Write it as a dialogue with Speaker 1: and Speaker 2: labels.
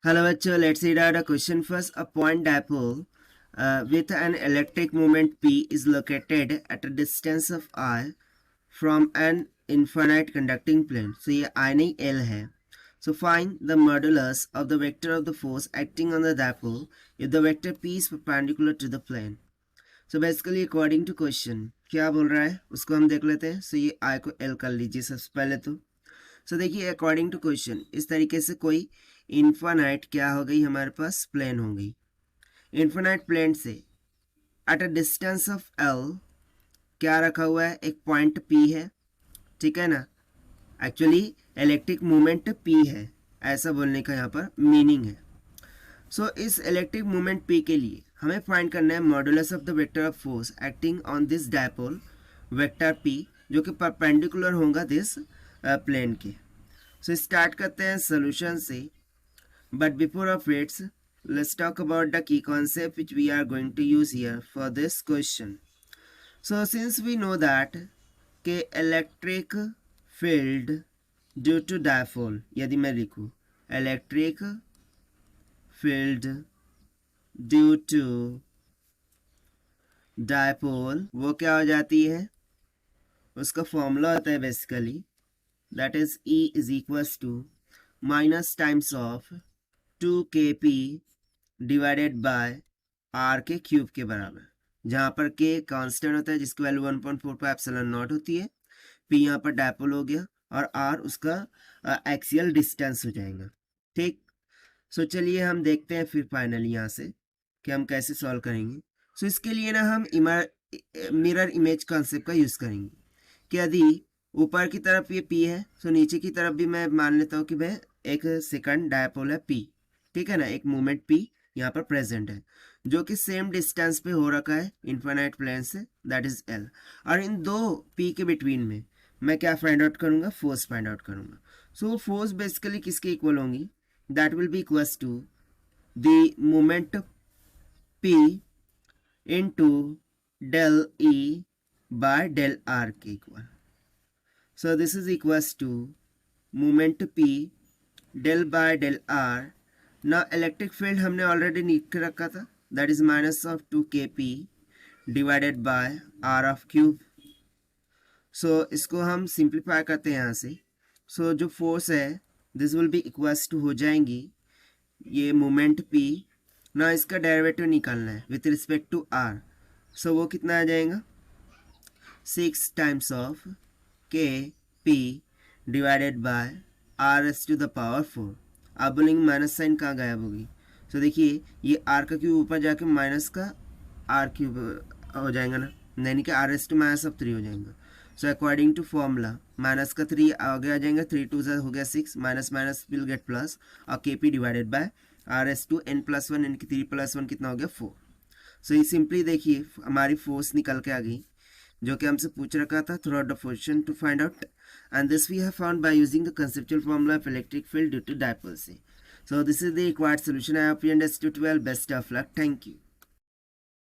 Speaker 1: Hello bachcho, let's read out a question first. A point dipole with an electric moment P is located at a distance of r from an infinite conducting plane. So ये I नहीं L है. So find the modulus of the vector of the force acting on the dipole if the vector P is perpendicular to the plane. So basically according to question क्या बोल रहा है उसको हम देख लेते हैं. So ये I को L कर लीजिए सबसे पहले तो. So देखिए अकॉर्डिंग टू क्वेश्चन इस तरीके से कोई इन्फानाइट क्या हो गई हमारे पास प्लेन हो गई. इन्फानाइट प्लेन से at a distance of L क्या रखा हुआ है, एक पॉइंट P है, ठीक है ना. एक्चुअली इलेक्ट्रिक मूवमेंट P है, ऐसा बोलने का यहाँ पर मीनिंग है. सो इस इलेक्ट्रिक मूवमेंट P के लिए हमें फाइंड करना है modulus of the vector of force acting on this dipole vector P जो कि परपेंडिकुलर होगा दिस प्लेन के. सो स्टार्ट करते हैं सोल्यूशन से. But before of it, let's talk about the key concept which we are going to use here for this question. So since we know that के electric field due to dipole, यदि मैं लिखूँ electric field due to dipole वो क्या हो जाती है, उसका फॉर्मूला होता है basically that is E is equals to minus times of 2kp divided by r के क्यूब के बराबर, जहाँ पर k कांस्टेंट होता है जिसकी वैल्यू 1.45 एप्सिलॉन नॉट होती है. p यहाँ पर डायपोल हो गया और r उसका एक्सियल डिस्टेंस हो जाएगा. ठीक. सो चलिए हम देखते हैं फिर फाइनली यहाँ से कि हम कैसे सॉल्व करेंगे. सो इसके लिए ना हम मिरर इमेज कॉन्सेप्ट का यूज़ करेंगे कि यदि ऊपर की तरफ ये p है तो नीचे की तरफ भी मैं मान लेता हूँ कि भाई एक सेकंड डायपोल है p, ठीक है ना, एक मूवमेंट P यहाँ पर प्रेजेंट है जो कि सेम डिस्टेंस पे हो रखा है इन्फिनाइट प्लेन से, दैट इज L. और इन दो P के बिटवीन में मैं क्या फाइंड आउट करूँगा, फोर्स फाइंड आउट करूँगा. सो फोर्स बेसिकली किसके इक्वल होंगी, that will be equals to the moment P into del E by del R के equal. So this is equals to moment P del by del R. ना electric field हमने already लिख के रखा था, that is minus of 2kp divided by r of cube. सो इसको हम सिंप्लीफाई करते हैं यहाँ से. सो जो फोर्स है this will be equals to हो जाएंगी ये मोमेंट p ना, इसका डेरिवेटिव निकालना है विथ रिस्पेक्ट टू r. सो वो कितना आ जाएगा, 6 times of kp divided by r⁻⁴. आप बोलेंगे माइनस साइन कहाँ गायब होगी. सो देखिए ये r का क्यूब ऊपर जाके माइनस का r क्यूब हो जाएगा ना, यानी कि r⁻³ हो जाएगा. So according to formula minus का 3 आगे आ जाएगा, 3 2 हो गया 6, minus minus will get plus और kp डिवाइडेड बाय r⁻n+1 यानी कि 3 + 1 कितना हो गया 4. सो ये सिंपली देखिए हमारी फोर्स निकल के आ गई जो कि हमसे पूछ रखा था throughout the question to find out, and this we have found by using the conceptual formula of electric field due to dipole. So this is the required solution. I hope you understood well. Best of luck. Thank you.